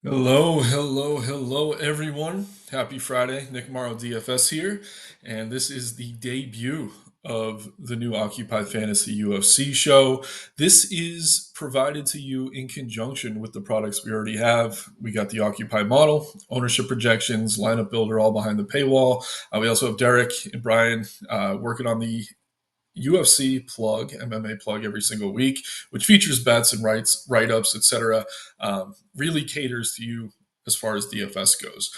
Hello, hello, hello, everyone. Happy Friday. Nick Morrow DFS here, and this is the debut of the new Occupy Fantasy UFC show. This is provided to you in conjunction with the products we already have. We got the Occupy model, ownership projections, lineup builder, all behind the paywall. We also have Derek and Brian working on the UFC plug, MMA plug every single week, which features bets and write ups, etc. Really caters to you as far as DFS goes.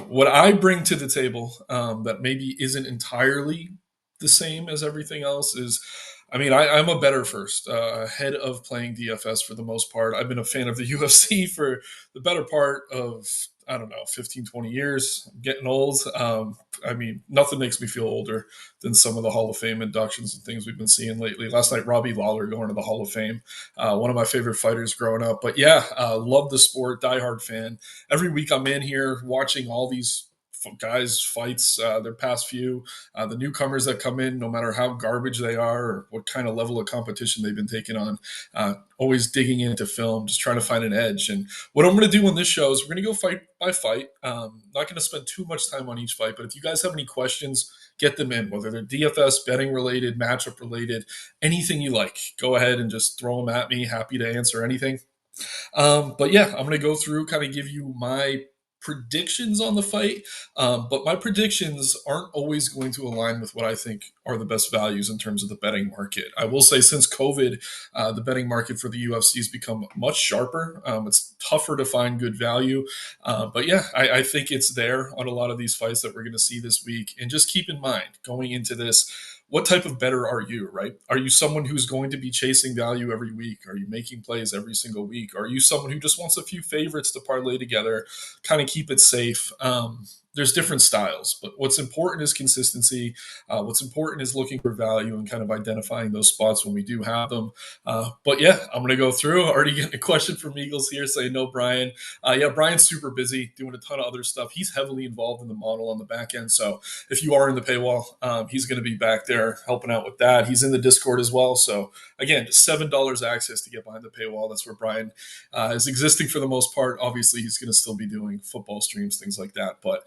What I bring to the table that maybe isn't entirely the same as everything else is. I'm a better first, ahead of playing DFS for the most part. I've been a fan of the UFC for the better part of, I don't know, 15, 20 years. I'm getting old. Nothing makes me feel older than some of the Hall of Fame inductions and things we've been seeing lately. Last night, Robbie Lawler going to the Hall of Fame, one of my favorite fighters growing up. But yeah, love the sport, diehard fan. Every week I'm in here watching all these guys' fights, their past few, the newcomers that come in, no matter how garbage they are or what kind of level of competition they've been taking on, always digging into film, just trying to find an edge. And what I'm going to do on this show is we're going to go fight by fight. Not going to spend too much time on each fight, but if you guys have any questions, get them in, whether they're DFS, betting related, matchup related, anything you like. Go ahead and just throw them at me. Happy to answer anything. But yeah, I'm going to go through, kind of give you my predictions on the fight. But my predictions aren't always going to align with what I think are the best values in terms of the betting market. I will say, since COVID, the betting market for the UFC has become much sharper. It's tougher to find good value. But yeah, I think it's there on a lot of these fights that we're going to see this week. And just keep in mind going into this, what type of bettor are you, right? Are you someone who's going to be chasing value every week? Are you making plays every single week? Are you someone who just wants a few favorites to parlay together, kind of keep it safe? There's different styles, but what's important is consistency. What's important is looking for value and kind of identifying those spots when we do have them. But yeah, I'm going to go through. Already getting a question from Eagles here saying, no, Brian. Yeah, Brian's super busy doing a ton of other stuff. He's heavily involved in the model on the back end. So if you are in the paywall, he's going to be back there helping out with that. He's in the Discord as well. So again, just $7 access to get behind the paywall. That's where Brian is existing for the most part. Obviously, he's going to still be doing football streams, things like that. But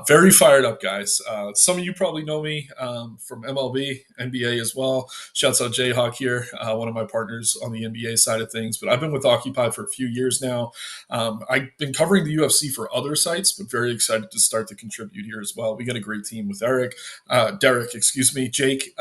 very fired up, guys. Some of you probably know me from MLB, NBA as well. Shouts out Jayhawk here, one of my partners on the NBA side of things. But I've been with Occupy for a few years now. I've been covering the UFC for other sites, but very excited to start to contribute here as well. We got a great team with Derek, excuse me, Jake.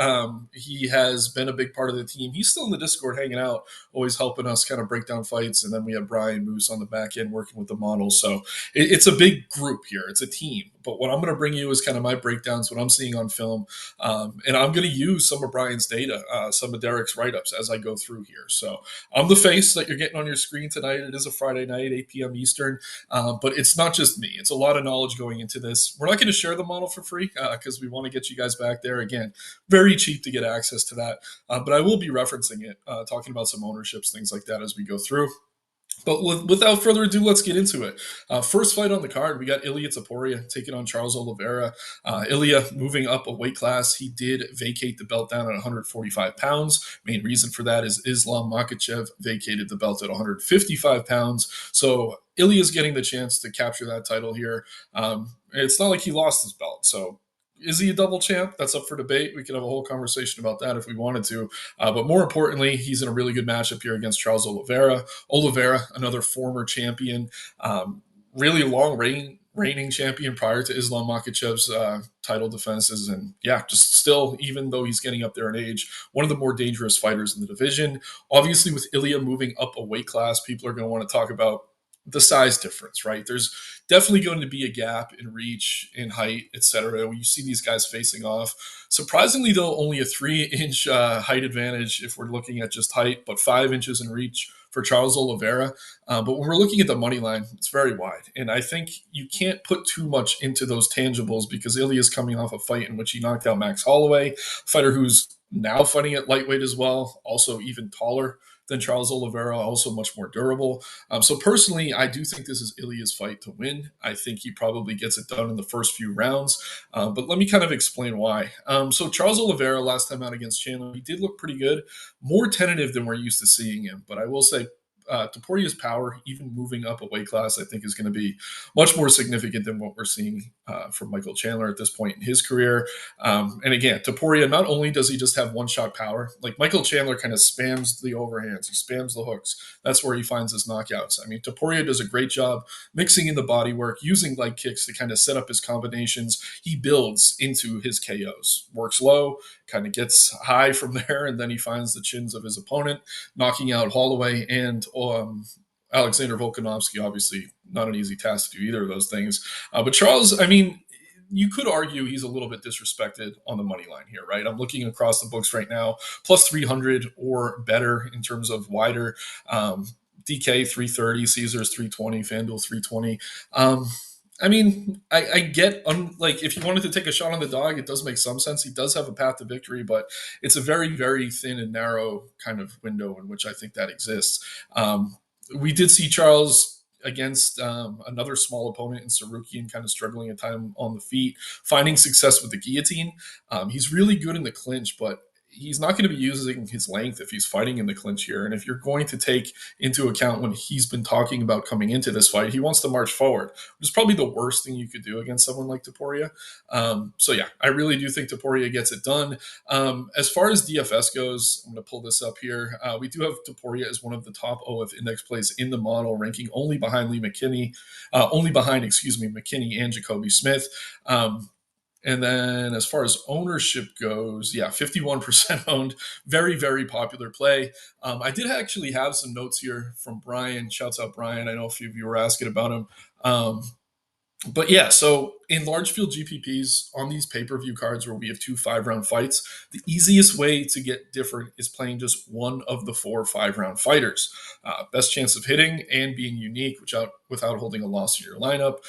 He has been a big part of the team. He's still in the Discord hanging out, always helping us kind of break down fights. And then we have Brian Moose on the back end working with the model. So it's a big group here. It's a team. But what I'm going to bring you is kind of my breakdowns, what I'm seeing on film. And I'm going to use some of Brian's data, some of Derek's write-ups as I go through here. So I'm the face that you're getting on your screen tonight. It is a Friday night, 8 p.m. Eastern. But it's not just me. It's a lot of knowledge going into this. We're not going to share the model for free because we want to get you guys back there. Again, very cheap to get access to that. But I will be referencing it, talking about some ownerships, things like that as we go through. But without further ado, let's get into it. First fight on the card, we got Ilia Topuria taking on Charles Oliveira. Ilia moving up a weight class. He did vacate the belt down at 145 pounds. Main reason for that is Islam Makhachev vacated the belt at 155 pounds. So Ilia's getting the chance to capture that title here. It's not like he lost his belt. So is he a double champ? That's up for debate. We could have a whole conversation about that if we wanted to. But more importantly, he's in a really good matchup here against Charles Oliveira. Oliveira, another former champion, really long reigning champion prior to Islam Makhachev's title defenses. And yeah, just still, even though he's getting up there in age, one of the more dangerous fighters in the division. Obviously, with Ilia moving up a weight class, people are going to want to talk about the size difference, right? There's definitely going to be a gap in reach, in height, etc. When you see these guys facing off, surprisingly though, only a 3-inch height advantage if we're looking at just height, but 5 inches in reach for Charles Oliveira. But when we're looking at the money line, it's very wide, and I think you can't put too much into those tangibles because Ilya is coming off a fight in which he knocked out Max Holloway, a fighter who's now fighting at lightweight as well, also even taller than Charles Oliveira, also much more durable. So personally, I do think this is Ilya's fight to win. I think he probably gets it done in the first few rounds. But let me kind of explain why. So Charles Oliveira, last time out against Chandler, he did look pretty good, more tentative than we're used to seeing him. But I will say, Topuria's power, even moving up a weight class, I think is going to be much more significant than what we're seeing from Michael Chandler at this point in his career. And again, Topuria, not only does he just have one-shot power, like Michael Chandler kind of spams the overhands, he spams the hooks. That's where he finds his knockouts. I mean, Topuria does a great job mixing in the body work, using leg kicks to kind of set up his combinations. He builds into his KOs, works low, kind of gets high from there, and then he finds the chins of his opponent, knocking out Holloway and Alexander Volkanovski. Obviously, not an easy task to do either of those things. But Charles, I mean, you could argue he's a little bit disrespected on the money line here, right? I'm looking across the books right now, plus 300 or better in terms of wider. DK 330, Caesars 320, FanDuel 320. I mean, I get, like, if you wanted to take a shot on the dog, it does make some sense. He does have a path to victory, but it's a very, very thin and narrow kind of window in which I think that exists. We did see Charles against another small opponent in Sarukian, kind of struggling at time on the feet, finding success with the guillotine. He's really good in the clinch, but he's not going to be using his length if he's fighting in the clinch here. And if you're going to take into account when he's been talking about coming into this fight, he wants to march forward, which is probably the worst thing you could do against someone like Topuria. So yeah, I really do think Topuria gets it done. As far as DFS goes, I'm going to pull this up here. We do have Topuria as one of the top OF index plays in the model, ranking only behind McKinney and Jacoby Smith. And then as far as ownership goes, yeah, 51% owned. Very, very popular play. I did actually have some notes here from Brian. Shouts out Brian. I know a few of you were asking about him. But yeah, so in large field GPPs on these pay-per-view cards where we have 2 5-round fights, the easiest way to get different is playing just one of the 4 5-round fighters. Best chance of hitting and being unique without holding a loss in your lineup.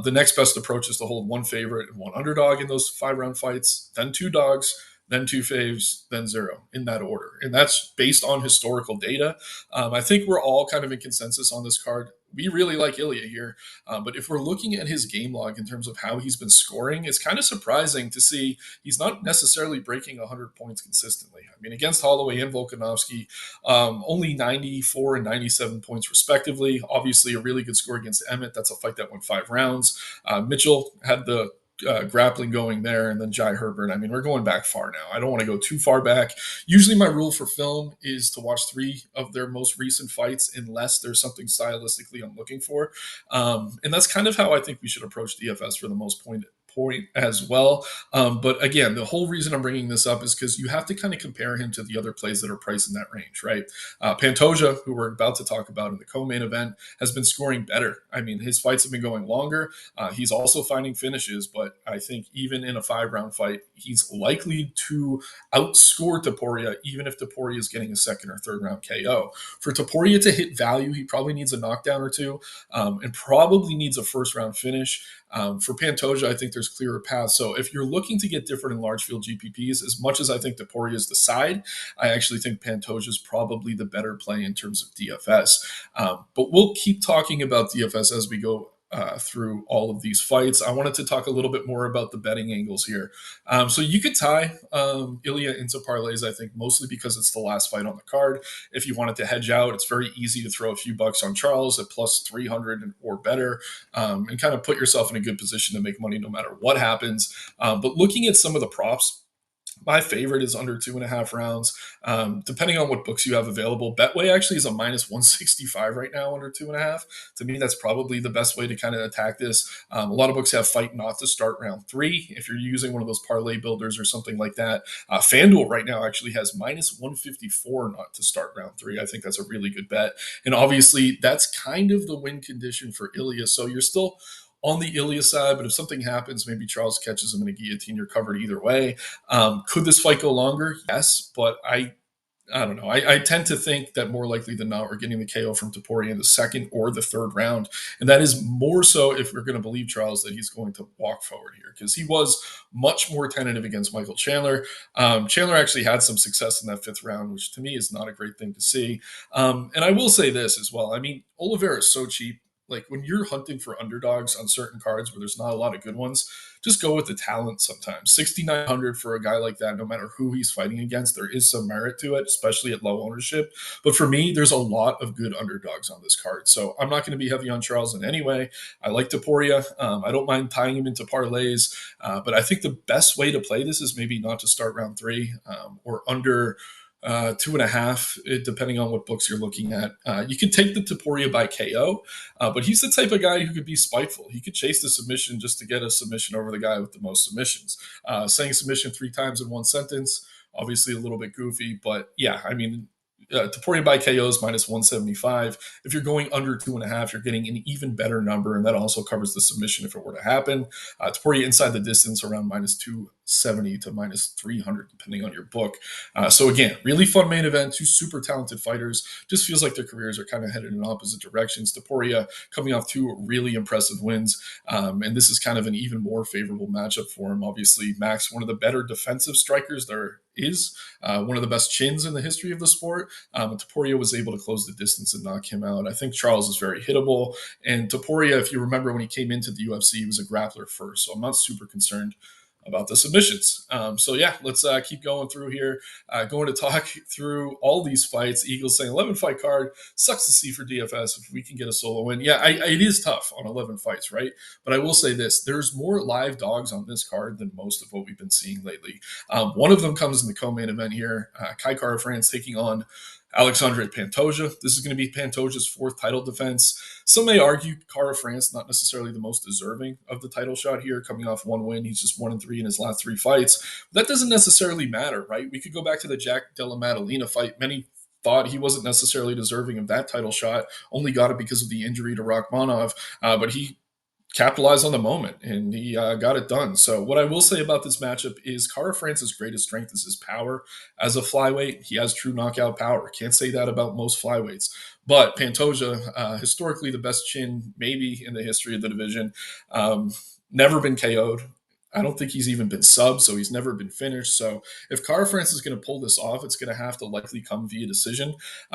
The next best approach is to hold 1 favorite and 1 underdog in those 5-round fights, then 2 dogs, then 2 faves, then 0 in that order. And that's based on historical data. I think we're all kind of in consensus on this card. We really like Ilya here. But if we're looking at his game log in terms of how he's been scoring, it's kind of surprising to see he's not necessarily breaking 100 points consistently. I mean, against Holloway and Volkanovski, only 94 and 97 points respectively. Obviously, a really good score against Emmett. That's a fight that went 5 rounds. Mitchell had the grappling going there, and then Jai Herbert. I mean, we're going back far now. I don't want to go too far back. Usually my rule for film is to watch 3 of their most recent fights unless there's something stylistically I'm looking for. And that's kind of how I think we should approach DFS for the most point as well. But again, the whole reason I'm bringing this up is because you have to kind of compare him to the other plays that are priced in that range, right? Pantoja, who we're about to talk about in the co-main event, has been scoring better. I mean, his fights have been going longer. He's also finding finishes, but I think even in a 5-round fight, he's likely to outscore Topuria, even if Topuria is getting a 2nd or 3rd round KO. For Topuria to hit value, he probably needs a knockdown or 2, and probably needs a 1st round finish. For Pantoja, I think there's clearer paths. So if you're looking to get different in large field GPPs, as much as I think Topuria is the side, I actually think Pantoja is probably the better play in terms of DFS. But we'll keep talking about DFS as we go through all of these fights. I wanted to talk a little bit more about the betting angles here. So you could tie Ilya into parlays, I think, mostly because it's the last fight on the card. If you wanted to hedge out, it's very easy to throw a few bucks on Charles at plus 300 or better, and kind of put yourself in a good position to make money no matter what happens. But looking at some of the props, my favorite is under 2.5 rounds. Depending on what books you have available, Betway actually is a minus 165 right now under 2.5. To me, that's probably the best way to kind of attack this. A lot of books have fight not to start round 3 if you're using one of those parlay builders or something like that. FanDuel right now actually has minus 154 not to start round 3. I think that's a really good bet. And obviously, that's kind of the win condition for Ilya. So you're still on the Ilya side, but if something happens, maybe Charles catches him in a guillotine, you're covered either way. Could this fight go longer? Yes, but I don't know. I tend to think that more likely than not, we're getting the KO from Topuria in the 2nd or the 3rd round. And that is more so if we're going to believe Charles that he's going to walk forward here, because he was much more tentative against Michael Chandler. Chandler actually had some success in that 5th round, which to me is not a great thing to see. And I will say this as well. I mean, Oliveira is so cheap. Like when you're hunting for underdogs on certain cards where there's not a lot of good ones, just go with the talent sometimes. 6,900 for a guy like that, no matter who he's fighting against, there is some merit to it, especially at low ownership. But for me, there's a lot of good underdogs on this card. So I'm not going to be heavy on Charles in any way. I like Topuria. I don't mind tying him into parlays. But I think the best way to play this is maybe not to start round three or under 2.5, depending on what books you're looking at. You can take the Topuria by KO, but he's the type of guy who could be spiteful. He could chase the submission just to get a submission over the guy with the most submissions. Saying submission 3 times in one sentence, obviously a little bit goofy, but yeah, I mean, Topuria by KO is minus 175. If you're going under 2.5, you're getting an even better number, and that also covers the submission if it were to happen. Topuria inside the distance around minus 270 to minus 300, depending on your book. So again, really fun main event. Two super talented fighters. Just feels like their careers are kind of headed in opposite directions. Topuria coming off 2 really impressive wins, and this is kind of an even more favorable matchup for him. Obviously, Max, one of the better defensive strikers there is, one of the best chins in the history of the sport. Topuria was able to close the distance and knock him out. I think Charles is very hittable. And Topuria, if you remember when he came into the UFC, he was a grappler first. So I'm not super concerned about the submissions. So yeah, let's keep going through here. Going to talk through all these fights. Eagles saying 11 fight card. Sucks to see for DFS if we can get a solo win. Yeah, it is tough on 11 fights, right? But I will say this, there's more live dogs on this card than most of what we've been seeing lately. One of them comes in the co-main event here. Kai Kara France taking on Alexandre Pantoja. This is going to be Pantoja's 4th title defense. Some may argue Kara France not necessarily the most deserving of the title shot here, coming off 1 win. He's just 1-3 in his last 3 fights. That doesn't necessarily matter, right? We could go back to the Jack Della Maddalena fight. Many thought he wasn't necessarily deserving of that title shot, only got it because of the injury to Rachmanov, but he capitalized on the moment and he got it done. So what I will say about this matchup is Kara France's greatest strength is his power. As a flyweight, he has true knockout power. Can't say that about most flyweights. But Pantoja, historically the best chin maybe in the history of the division, never been KO'd. I don't think he's even been subbed, so he's never been finished. So if Kara France is going to pull this off, it's going to have to likely come via decision,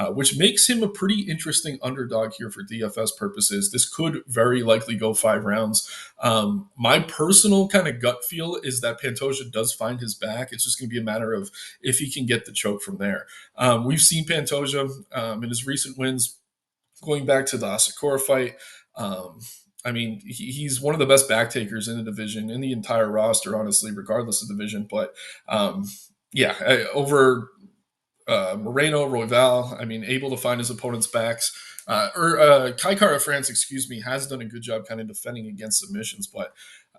which makes him a pretty interesting underdog here for DFS purposes. This could very likely go 5 rounds. My personal kind of gut feel is that Pantoja does find his back. It's just going to be a matter of if he can get the choke from there. We've seen Pantoja in his recent wins, going back to the Asakura fight. I mean, he's one of the best back takers in the division, in the entire roster, honestly, regardless of division. But yeah, over Moreno, Royval, I mean, able to find his opponent's backs. Kai Kara France, excuse me, has done a good job kind of defending against submissions, but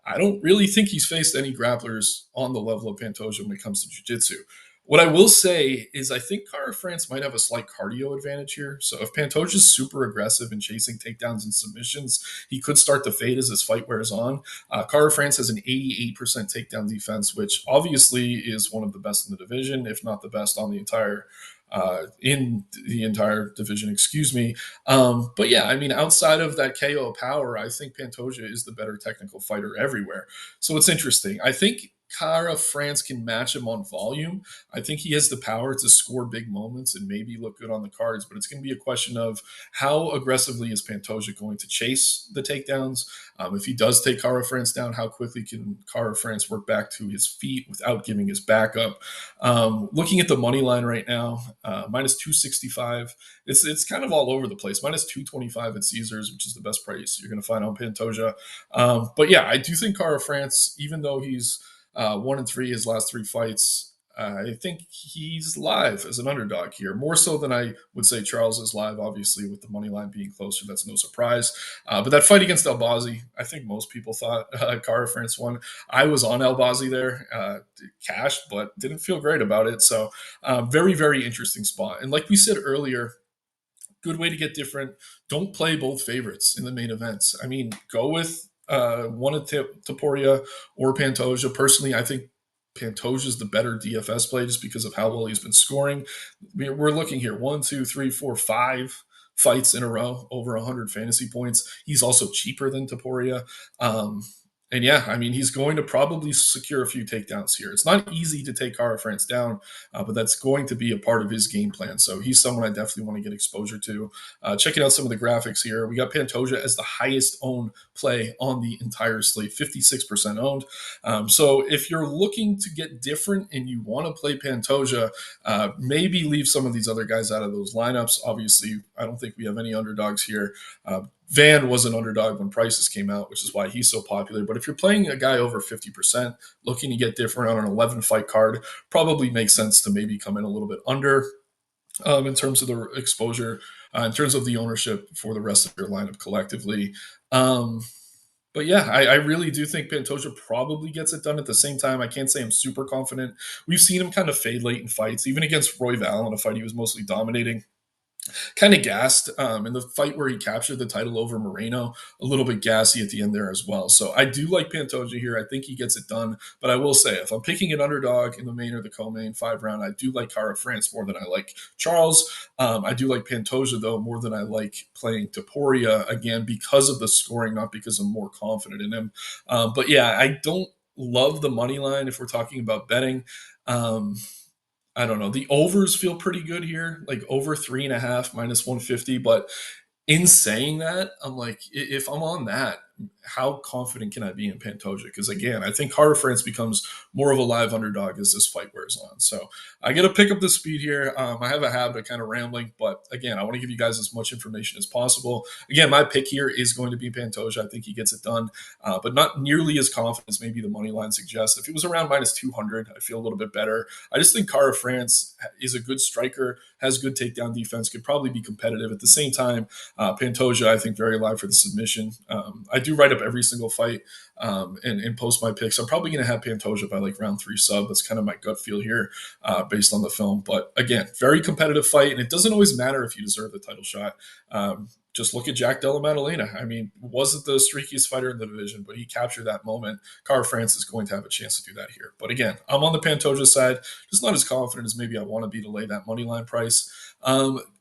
I don't really think he's faced any grapplers on the level of Pantoja when it comes to jiu-jitsu. What I will say is I think Kara France might have a slight cardio advantage here. So if Pantoja's super aggressive in chasing takedowns and submissions, he could start to fade as his fight wears on. Kara France has an 88% takedown defense, which obviously is one of the best in the division, if not the best on the entire division, excuse me. But yeah, I mean, outside of that KO power, I think Pantoja is the better technical fighter everywhere. So it's interesting. I think Kara France can match him on volume. I think he has the power to score big moments and maybe look good on the cards, but it's going to be a question of how aggressively is Pantoja going to chase the takedowns. If he does take Kara France down, how quickly can Kara France work back to his feet without giving his back up? Looking at the money line right now, minus 265. It's kind of all over the place. Minus 225 at Caesars, which is the best price you're going to find on Pantoja. But yeah, I do think Kara France, even though he's 1-3 his last 3 fights, I think he's live as an underdog here, more so than I would say Charles is live, obviously, with the money line being closer. That's no surprise. But that fight against Albazi, I think most people thought Kara France won. I was on Albazi there, cash, but didn't feel great about it. So very, very interesting spot. And like we said earlier, good way to get different. Don't play both favorites in the main events. I mean, go with one of Topuria or Pantoja. Personally, I think Pantoja is the better DFS play just because of how well he's been scoring. We're looking here 1, 2, 3, 4, 5 fights in a row over 100 fantasy points. He's also cheaper than Topuria. And yeah, I mean, he's going to probably secure a few takedowns here. It's not easy to take Kara France down, but that's going to be a part of his game plan. So he's someone I definitely want to get exposure to. Checking out some of the graphics here, we got Pantoja as the highest owned play on the entire slate, 56% owned. So if you're looking to get different and you want to play Pantoja, maybe leave some of these other guys out of those lineups. Obviously, I don't think we have any underdogs here. Van was an underdog when prices came out, which is why he's so popular. But if you're playing a guy over 50%, looking to get different on an 11 fight card, probably makes sense to maybe come in a little bit under in terms of the exposure, in terms of the ownership for the rest of your lineup collectively. But yeah, I really do think Pantoja probably gets it done. At the same time, I can't say I'm super confident. We've seen him kind of fade late in fights, even against Royval in a fight he was mostly dominating, kind of gassed in the fight where he captured the title over Moreno, a little bit gassy at the end there as well. So I do like Pantoja here. I think he gets it done. But I will say, if I'm picking an underdog in the main or the co-main 5 round, I do like Kara France more than I like Charles. I do like Pantoja, though, more than I like playing Topuria, again, because of the scoring, not because I'm more confident in him. But yeah, I don't love the money line if we're talking about betting. I don't know. The overs feel pretty good here, like over 3.5 minus 150. But in saying that, I'm like, if I'm on that, how confident can I be in Pantoja? Because again, I think Carter France becomes more of a live underdog as this fight wears on. So I got to pick up the speed here. I have a habit of kind of rambling, but again, I want to give you guys as much information as possible. Again, my pick here is going to be Pantoja. I think he gets it done, but not nearly as confident as maybe the money line suggests. If it was around minus 200, I feel a little bit better. I just think Cara France is a good striker, has good takedown defense, could probably be competitive. At the same time, Pantoja, I think, very live for the submission. I do write up every single fight and post my picks. I'm probably going to have Pantoja by like round 3 sub. That's kind of my gut feel here based on the film. But again, very competitive fight, and it doesn't always matter if you deserve the title shot. Just look at Jack Della Maddalena. I mean, wasn't the streakiest fighter in the division, but he captured that moment. Cara France is going to have a chance to do that here. But again, I'm on the Pantoja side, just not as confident as maybe I want to be to lay that money line price.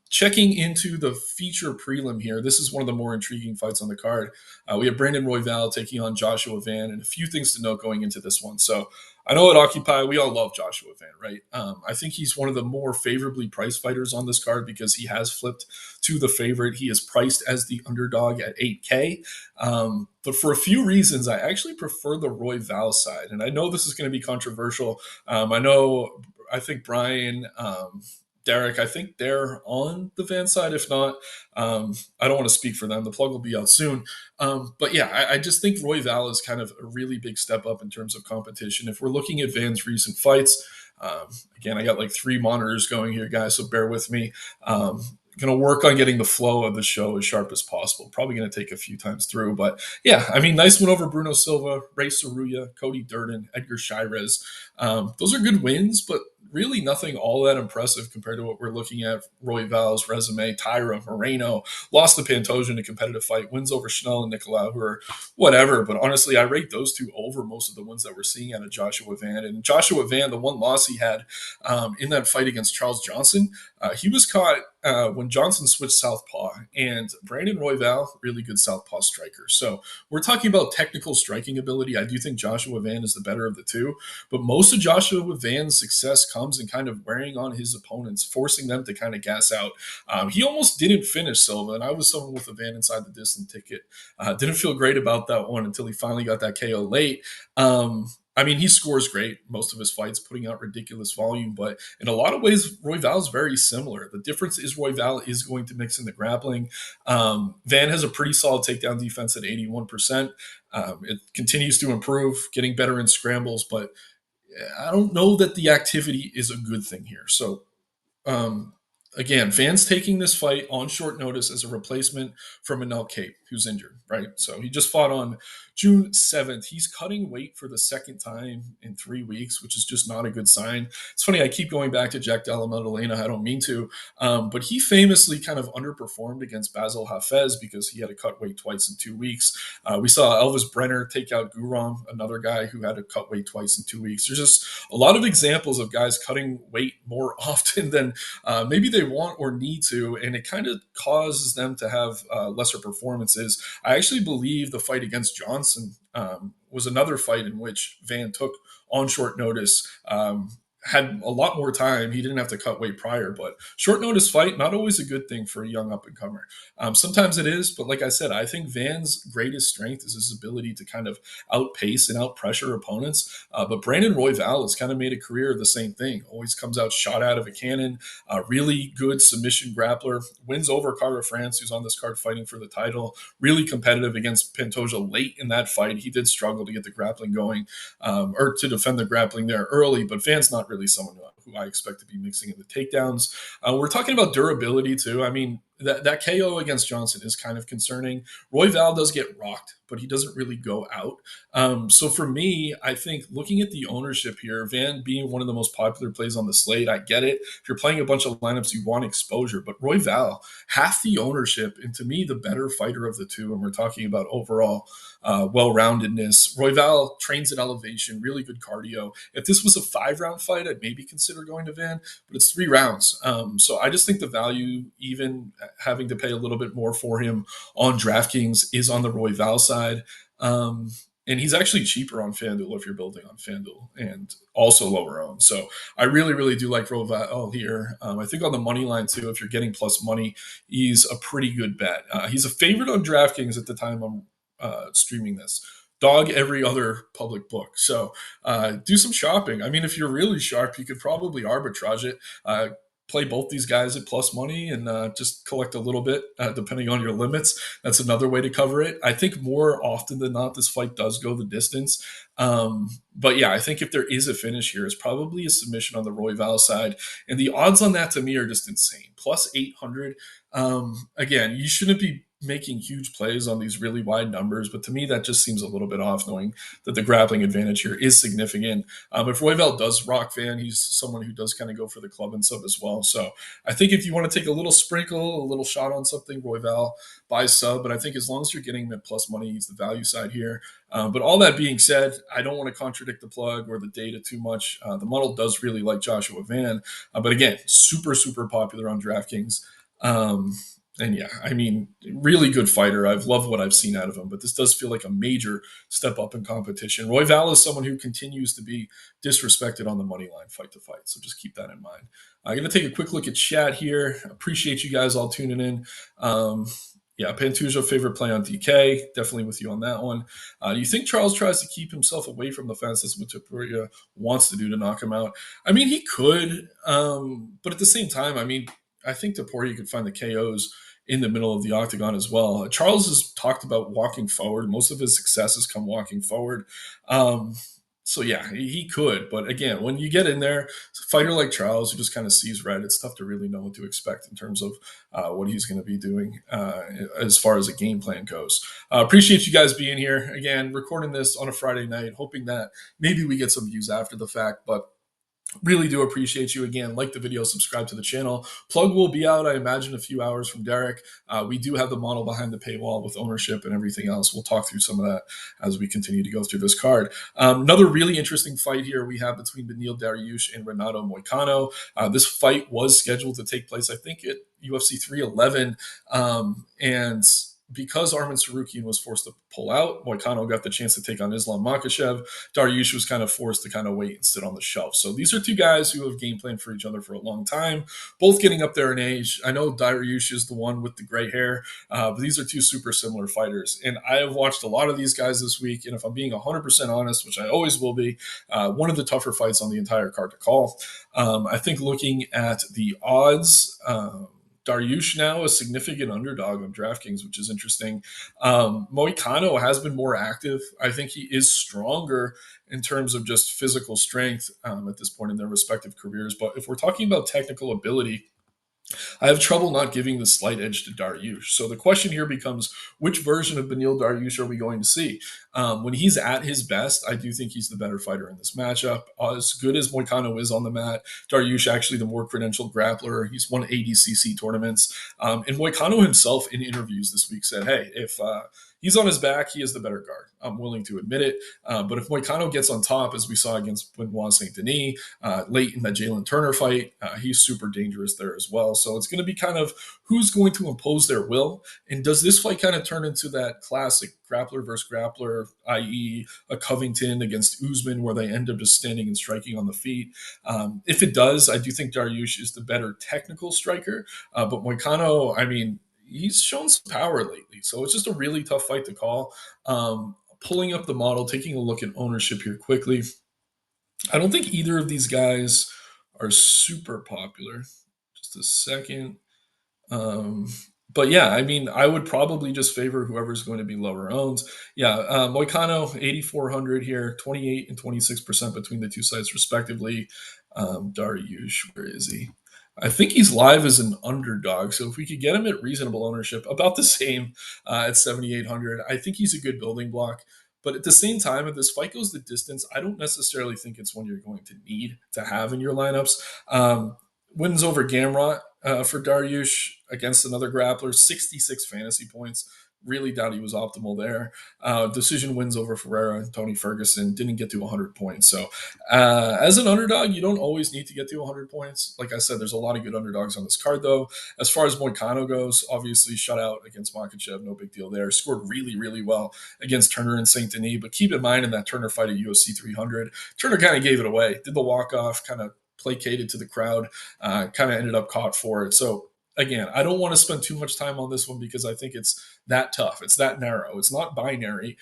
Checking into the feature prelim here, this is one of the more intriguing fights on the card. We have Brandon Royval taking on Joshua Van, and a few things to note going into this one. So I know at Occupy, we all love Joshua Van, right? I think he's one of the more favorably priced fighters on this card because he has flipped to the favorite. He is priced as the underdog at 8K. But for a few reasons, I actually prefer the Royval side. And I know this is going to be controversial. I think Brian, Derek, I think they're on the Van side. If not, I don't want to speak for them. The plug will be out soon. But yeah, I just think Royval is kind of a really big step up in terms of competition. If we're looking at Van's recent fights, again, I got like 3 monitors going here, guys, so bear with me. Going to work on getting the flow of the show as sharp as possible. Probably going to take a few times through. But yeah, I mean, nice one over Bruno Silva, Ray Saruya, Cody Durden, Edgar Shirez. Those are good wins, but really nothing all that impressive compared to what we're looking at. Royval's resume, Tyra, Moreno, lost to Pantoja in a competitive fight, wins over Schnell and Nicolau, who are whatever. But honestly, I rate those two over most of the ones that we're seeing out of Joshua Van. And Joshua Van, the one loss he had in that fight against Charles Johnson, he was caught when Johnson switched southpaw, and Brandon Royval, really good southpaw striker. So we're talking about technical striking ability. I do think Joshua Van is the better of the two, but most of Joshua Van's success comes in kind of wearing on his opponents, forcing them to kind of gas out. He almost didn't finish Silva, and I was someone with a Van inside the distant ticket. Didn't feel great about that one until he finally got that KO late. I mean, he scores great most of his fights, putting out ridiculous volume. But in a lot of ways, Royval is very similar. The difference is Royval is going to mix in the grappling. Van has a pretty solid takedown defense at 81%. It continues to improve, getting better in scrambles. But I don't know that the activity is a good thing here. So again, Van's taking this fight on short notice as a replacement for Manel Cape, who's injured, right? So he just fought on June 7th. He's cutting weight for the second time in 3 weeks, which is just not a good sign. It's funny, I keep going back to Jack Della Maddalena. I don't mean to, but he famously kind of underperformed against Basil Hafez because he had to cut weight twice in 2 weeks. We saw Elvis Brenner take out Guram, another guy who had to cut weight twice in 2 weeks. There's just a lot of examples of guys cutting weight more often than maybe they want or need to, and it kind of causes them to have lesser performances. is I actually believe the fight against Johnson was another fight in which Van took on short notice. Had a lot more time. He didn't have to cut weight prior, but short notice fight, not always a good thing for a young up and comer. Sometimes it is, but like I said, I think Van's greatest strength is his ability to kind of outpace and outpressure opponents. But Brandon Royval has kind of made a career of the same thing. Always comes out shot out of a cannon. Really good submission grappler. Wins over Carter France, who's on this card fighting for the title. Really competitive against Pantoja late in that fight. He did struggle to get the grappling going or to defend the grappling there early, but Van's not really someone who I expect to be mixing in the takedowns. We're talking about durability too. I mean, that KO against Johnson is kind of concerning. Royval does get rocked, but he doesn't really go out. So for me, I think looking at the ownership here, Van being one of the most popular plays on the slate, I get it. If you're playing a bunch of lineups, you want exposure, but Royval, half the ownership, and to me, the better fighter of the two, and we're talking about overall well-roundedness. Royval trains at elevation, really good cardio. If this was a 5-round fight, I'd maybe consider going to Van, but it's 3 rounds. So I just think the value, even having to pay a little bit more for him on DraftKings, is on the Royval side. And he's actually cheaper on FanDuel if you're building on FanDuel and also lower owned. So I really, really do like Royval here. I think on the money line too, if you're getting plus money, he's a pretty good bet. He's a favorite on DraftKings at the time I'm streaming this. Dog every other public book. So do some shopping. I mean, if you're really sharp, you could probably arbitrage it. Play both these guys at plus money and just collect a little bit depending on your limits. That's another way to cover it. I think more often than not, this fight does go the distance. But yeah, I think if there is a finish here, it's probably a submission on the Royval side. And the odds on that to me are just insane. Plus 800. Again, you shouldn't be making huge plays on these really wide numbers, but to me that just seems a little bit off, knowing that the grappling advantage here is significant. If Royval does rock Van, he's someone who does kind of go for the club and sub as well. So I think if you want to take a little sprinkle, a little shot on something, Royval buy sub. But I think as long as you're getting him at plus money, he's the value side here. But all that being said, I don't want to contradict the plug or the data too much. The model does really like Joshua Van, but again, super, super popular on DraftKings. And yeah, I mean, really good fighter. I've loved what I've seen out of him, but this does feel like a major step up in competition. Royval is someone who continues to be disrespected on the money line fight to fight. So just keep that in mind. I'm going to take a quick look at chat here. Appreciate you guys all tuning in. Yeah, Pantoja, favorite play on DK. Definitely with you on that one. Do you think Charles tries to keep himself away from the fence? That's what Topuria wants to do to knock him out. I mean, he could, but at the same time, I mean, I think Topuria could find the KOs in the middle of the octagon as well. Charles has talked about walking forward. Most of his success has come walking forward. So yeah, he could. But again, when you get in there, a fighter like Charles who just kind of sees red, it's tough to really know what to expect in terms of what he's going to be doing as far as a game plan goes. Appreciate you guys being here. Again, recording this on a Friday night, hoping that maybe we get some views after the fact, but really do appreciate you. Again, like the video, subscribe to the channel. Plug will be out, I imagine, a few hours from Derek. We do have the model behind the paywall with ownership and everything else. We'll talk through some of that as we continue to go through this card. Another really interesting fight here we have between Beneil Dariush and Renato Moicano. This fight was scheduled to take place, I think, at UFC 311. And because Arman Sarukian was forced to pull out, Moicano got the chance to take on Islam Makhachev. Dariush was kind of forced to kind of wait and sit on the shelf. So these are two guys who have game planned for each other for a long time, both getting up there in age. I know Dariush is the one with the gray hair, but these are two super similar fighters. And I have watched a lot of these guys this week, and if I'm being 100% honest, which I always will be, one of the tougher fights on the entire card to call. I think looking at the odds, Dariush now a significant underdog on DraftKings, which is interesting. Moicano has been more active. I think he is stronger in terms of just physical strength at this point in their respective careers. But if we're talking about technical ability, I have trouble not giving the slight edge to Dariush. So the question here becomes, which version of Beneil Dariush are we going to see? When he's at his best, I do think he's the better fighter in this matchup. As good as Moicano is on the mat, Dariush actually the more credentialed grappler. He's won ADCC tournaments. And Moicano himself in interviews this week said, hey, if he's on his back, he is the better guard. I'm willing to admit it. But if Moicano gets on top, as we saw against Benoit Saint Denis late in that Jalen Turner fight, he's super dangerous there as well. So it's going to be kind of who's going to impose their will. And does this fight kind of turn into that classic grappler versus grappler, i.e., a Covington against Usman, where they end up just standing and striking on the feet? If it does, I do think Dariush is the better technical striker. But Moicano, I mean, he's shown some power lately. So it's just a really tough fight to call. Pulling up the model, taking a look at ownership here quickly. I don't think either of these guys are super popular. Just a second. Um, but yeah, I mean, I would probably just favor whoever's going to be lower owned. Yeah, Moicano, 8,400 here, 28 and 26% between the two sites, respectively. Dariush, where is he? I think he's live as an underdog. So if we could get him at reasonable ownership, about the same at 7,800, I think he's a good building block. But at the same time, if this fight goes the distance, I don't necessarily think it's one you're going to need to have in your lineups. Wins over Gamrot for Dariush against another grappler, 66 fantasy points. Really doubt he was optimal there. Decision wins over Ferreira and Tony Ferguson, didn't get to 100 points. So as an underdog, you don't always need to get to 100 points. Like I said, there's a lot of good underdogs on this card, though. As far as Moicano goes, obviously shut out against Makhachev, no big deal there. Scored really, really well against Turner and St. Denis. But keep in mind, in that Turner fight at UFC 300, Turner kind of gave it away, did the walk-off, kind of placated to the crowd, kind of ended up caught for it. So again, I don't want to spend too much time on this one because I think it's that tough. It's that narrow. It's not binary.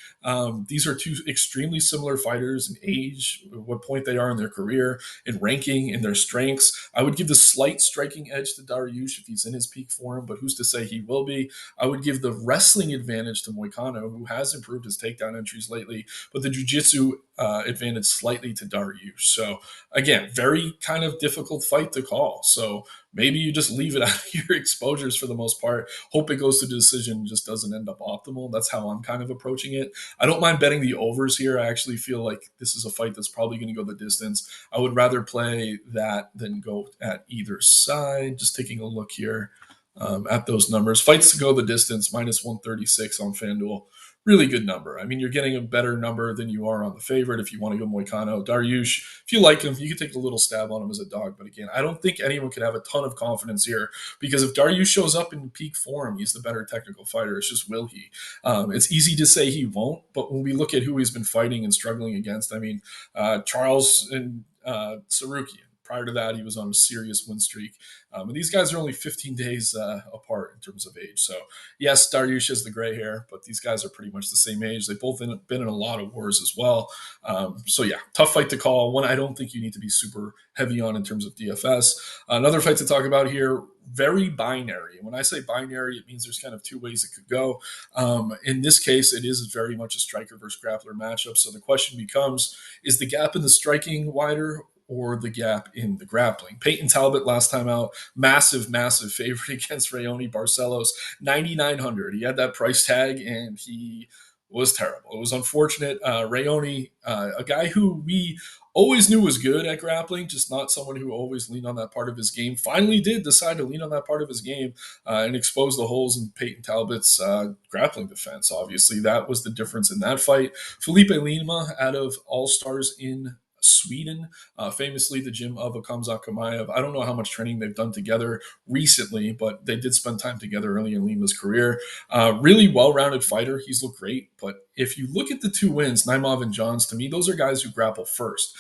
These are two extremely similar fighters in age, what point they are in their career, in ranking, in their strengths. I would give the slight striking edge to Dariush if he's in his peak form, but who's to say he will be? I would give the wrestling advantage to Moicano, who has improved his takedown entries lately, but the jiu-jitsu advantage slightly to Dariush. So again, very kind of difficult fight to call. So maybe you just leave it out of your exposures for the most part. Hope it goes to decision, just doesn't end up optimal. That's how I'm kind of approaching it. I don't mind betting the overs here. I actually feel like this is a fight that's probably going to go the distance. I would rather play that than go at either side. Just taking a look here at those numbers. Fights to go the distance, minus 136 on FanDuel. Really good number. I mean, you're getting a better number than you are on the favorite if you want to go Moicano. Dariush, if you like him, you can take a little stab on him as a dog. But again, I don't think anyone could have a ton of confidence here because if Dariush shows up in peak form, he's the better technical fighter. It's just will he? It's easy to say he won't, but when we look at who he's been fighting and struggling against, I mean, Charles and Sarukian. Prior to that, he was on a serious win streak. And these guys are only 15 days apart in terms of age. So, yes, Dariush has the gray hair, but these guys are pretty much the same age. They've both been in a lot of wars as well. So, yeah, tough fight to call. One I don't think you need to be super heavy on in terms of DFS. Another fight to talk about here, very binary. When I say binary, it means there's kind of two ways it could go. In this case, it is very much a striker versus grappler matchup. So the question becomes, is the gap in the striking wider or the gap in the grappling? Peyton Talbott last time out, massive, massive favorite against Raoni Barcelos, 9,900. He had that price tag and he was terrible. It was unfortunate. Raoni, a guy who we always knew was good at grappling, just not someone who always leaned on that part of his game, finally did decide to lean on that part of his game and expose the holes in Peyton Talbott's grappling defense. Obviously, that was the difference in that fight. Felipe Lima, out of All-Stars in Sweden, famously the gym of Akamzat Kamaev. I don't know how much training they've done together recently, but they did spend time together early in Lima's career. Really well-rounded fighter. He's looked great, but if you look at the two wins, Naimov and Johns, to me, those are guys who grapple first.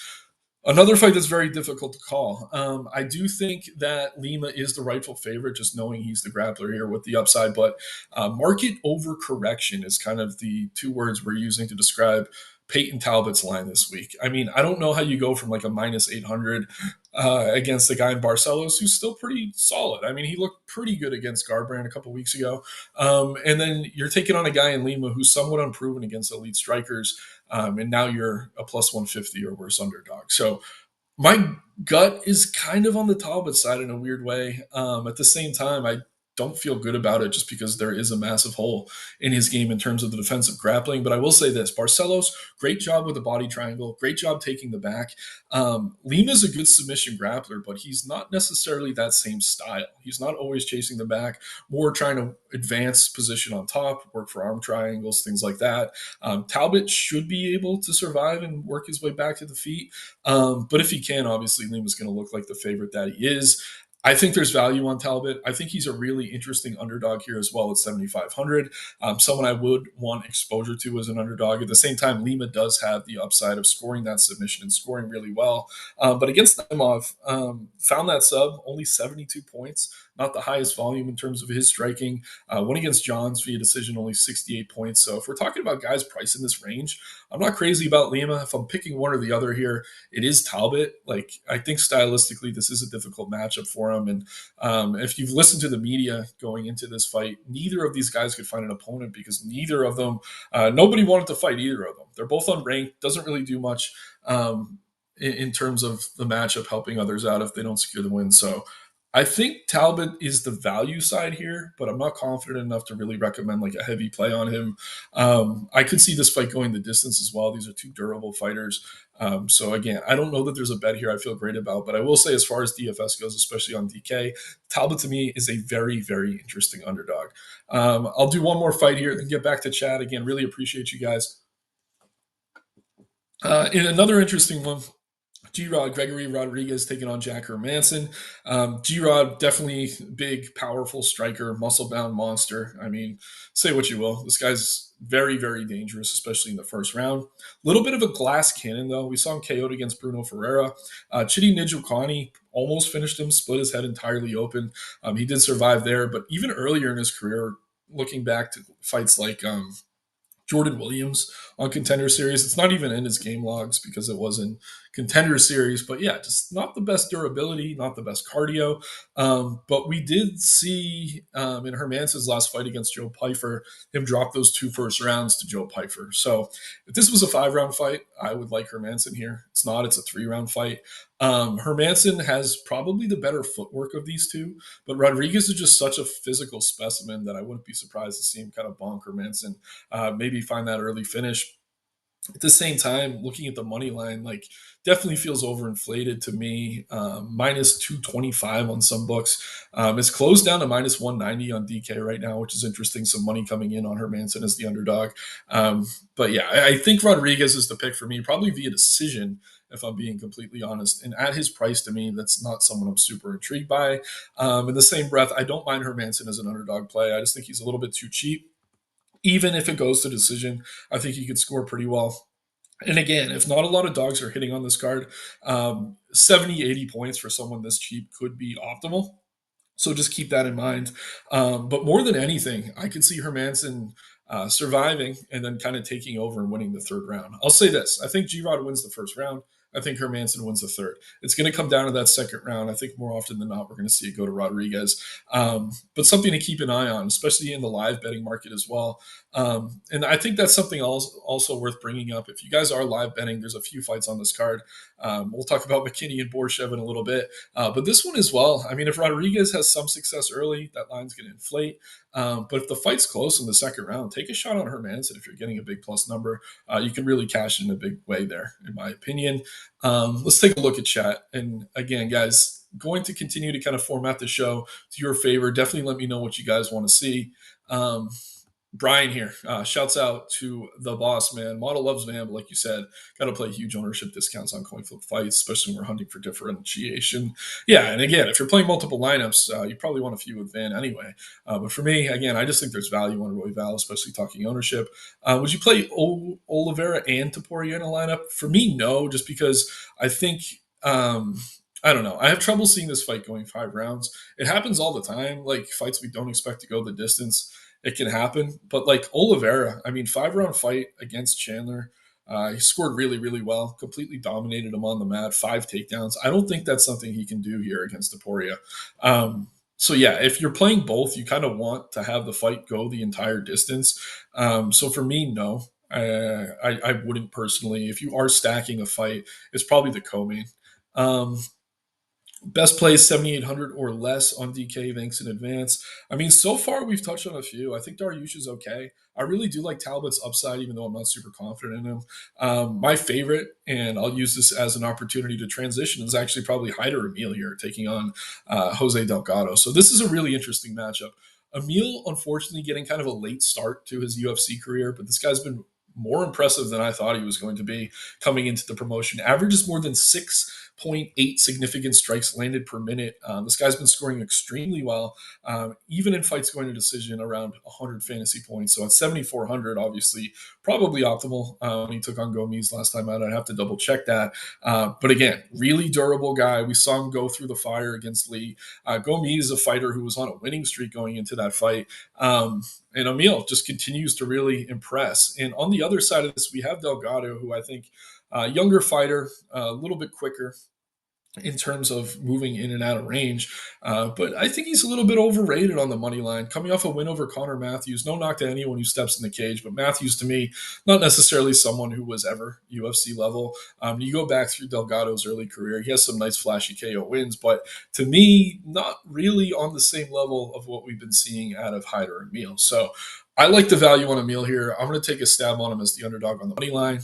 Another fight that's very difficult to call. I do think that Lima is the rightful favorite, just knowing he's the grappler here with the upside, but market overcorrection is kind of the two words we're using to describe Peyton Talbott's line this week. I mean, I don't know how you go from like a minus 800 against a guy in Barcelos who's still pretty solid. I mean, he looked pretty good against Garbrandt a couple weeks ago. And then you're taking on a guy in Lima who's somewhat unproven against elite strikers. And now you're a plus 150 or worse underdog. So my gut is kind of on the Talbot side in a weird way. At the same time, I don't feel good about it just because there is a massive hole in his game in terms of the defensive grappling. But I will say this, Barcelos, great job with the body triangle, great job taking the back. Lima's a good submission grappler, but he's not necessarily that same style. He's not always chasing the back, more trying to advance position on top, work for arm triangles, things like that. Talbot should be able to survive and work his way back to the feet. But if he can, obviously Lima's going to look like the favorite that he is. I think there's value on Talbot. I think he's a really interesting underdog here as well at 7,500. Someone I would want exposure to as an underdog. At the same time, Lima does have the upside of scoring that submission and scoring really well. But against Naimov, found that sub, only 72 points, not the highest volume in terms of his striking. Went against Johns via decision, only 68 points. So if we're talking about guys priced in this range, I'm not crazy about Lima. If I'm picking one or the other here, it is Talbot. Like, I think stylistically, this is a difficult matchup for him. And if you've listened to the media going into this fight, neither of these guys could find an opponent because neither of them, nobody wanted to fight either of them. They're both unranked, doesn't really do much in terms of the matchup helping others out if they don't secure the win. So I think Talbot is the value side here, but I'm not confident enough to really recommend like a heavy play on him. I could see this fight going the distance as well. These are two durable fighters. So again, I don't know that there's a bet here I feel great about, but I will say as far as DFS goes, especially on DK, Talbot to me is a very, very interesting underdog. I'll do one more fight here, then get back to chat. Again, really appreciate you guys. In another interesting one, G-Rod, Gregory Rodrigues taking on Jack Hermansson. G-Rod, definitely big, powerful striker, muscle-bound monster. I mean, say what you will. This guy's very, very dangerous, especially in the first round. A little bit of a glass cannon, though. We saw him KO'd against Bruno Ferreira. Chidi Njokwani almost finished him, split his head entirely open. He did survive there, but even earlier in his career, looking back to fights like Jordan Williams on Contender Series. It's not even in his game logs because it was in Contender Series. But yeah, just not the best durability, not the best cardio. But we did see in Hermansson's last fight against Joe Pyfer, him drop those two first rounds to Joe Pyfer. So if this was a 5-round fight, I would like Hermansson here. It's not, it's a 3-round fight. Hermansson has probably the better footwork of these two, but Rodrigues is just such a physical specimen that I wouldn't be surprised to see him kind of bonk Hermansson, maybe find that early finish. At the same time, looking at the money line, like definitely feels overinflated to me. Minus 225 on some books. It's closed down to minus 190 on DK right now, which is interesting. Some money coming in on Hermansson as the underdog. But yeah, I think Rodrigues is the pick for me, probably via decision, if I'm being completely honest. And at his price to me, that's not someone I'm super intrigued by. In the same breath, I don't mind Hermansson as an underdog play. I just think he's a little bit too cheap. Even if it goes to decision, I think he could score pretty well. And again, if not a lot of dogs are hitting on this card, 70, 80 points for someone this cheap could be optimal. So just keep that in mind. But more than anything, I could see Hermansson surviving and then kind of taking over and winning the third round. I'll say this. I think G-Rod wins the first round. I think Hermansson wins the third. It's going to come down to that second round. I think more often than not, we're going to see it go to Rodrigues. But something to keep an eye on, especially in the live betting market as well. And I think that's something also worth bringing up. If you guys are live betting, there's a few fights on this card. We'll talk about McKinney and Borschev in a little bit. But this one as well. I mean, if Rodrigues has some success early, that line's going to inflate. But if the fight's close in the second round, take a shot on Hermansson. If you're getting a big plus number, you can really cash in a big way there, in my opinion. Let's take a look at chat. And again, guys, going to continue to kind of format the show to your favor. Definitely let me know what you guys want to see. Brian here shouts out to the boss, man. Model loves Van, but like you said, got to play huge ownership discounts on coin flip fights, especially when we're hunting for differentiation. Yeah, and again, if you're playing multiple lineups, you probably want a few with Van anyway. But for me, again, I just think there's value on Royval, especially talking ownership. Would you play Oliveira and Topuria in a lineup? For me, no, just because I think I don't know. I have trouble seeing this fight going 5 rounds. It happens all the time. Like fights we don't expect to go the distance, it can happen. But like Oliveira, I mean, 5-round fight against Chandler. He scored really, really well, completely dominated him on the mat, 5 takedowns. I don't think that's something he can do here against Topuria. So yeah, if you're playing both, you kind of want to have the fight go the entire distance. So for me, no. I wouldn't personally. If you are stacking a fight, it's probably the co-main. Best plays 7,800 or less on DK. Thanks in advance. I mean, so far we've touched on a few. I think Dariush is okay. I really do like Talbot's upside, even though I'm not super confident in him. My favorite, and I'll use this as an opportunity to transition, is actually probably Hyder Amil here taking on Jose Delgado. So this is a really interesting matchup. Amil, unfortunately, getting kind of a late start to his UFC career, but this guy's been more impressive than I thought he was going to be coming into the promotion. Averages more than 6 0.8 significant strikes landed per minute. This guy's been scoring extremely well, even in fights going to decision around 100 fantasy points. So at 7,400, obviously, probably optimal when he took on Gomes last time out. I'd have to double check that. But again, really durable guy. We saw him go through the fire against Lee. Gomes is a fighter who was on a winning streak going into that fight. And Amil just continues to really impress. And on the other side of this, we have Delgado, who I think younger fighter, a little bit quicker in terms of moving in and out of range. But I think he's a little bit overrated on the money line. Coming off a win over Connor Matthews, no knock to anyone who steps in the cage, but Matthews to me, not necessarily someone who was ever UFC level. You go back through Delgado's early career, he has some nice flashy KO wins, but to me, not really on the same level of what we've been seeing out of Hyder and Meal. So I like the value on Emil here. I'm going to take a stab on him as the underdog on the money line.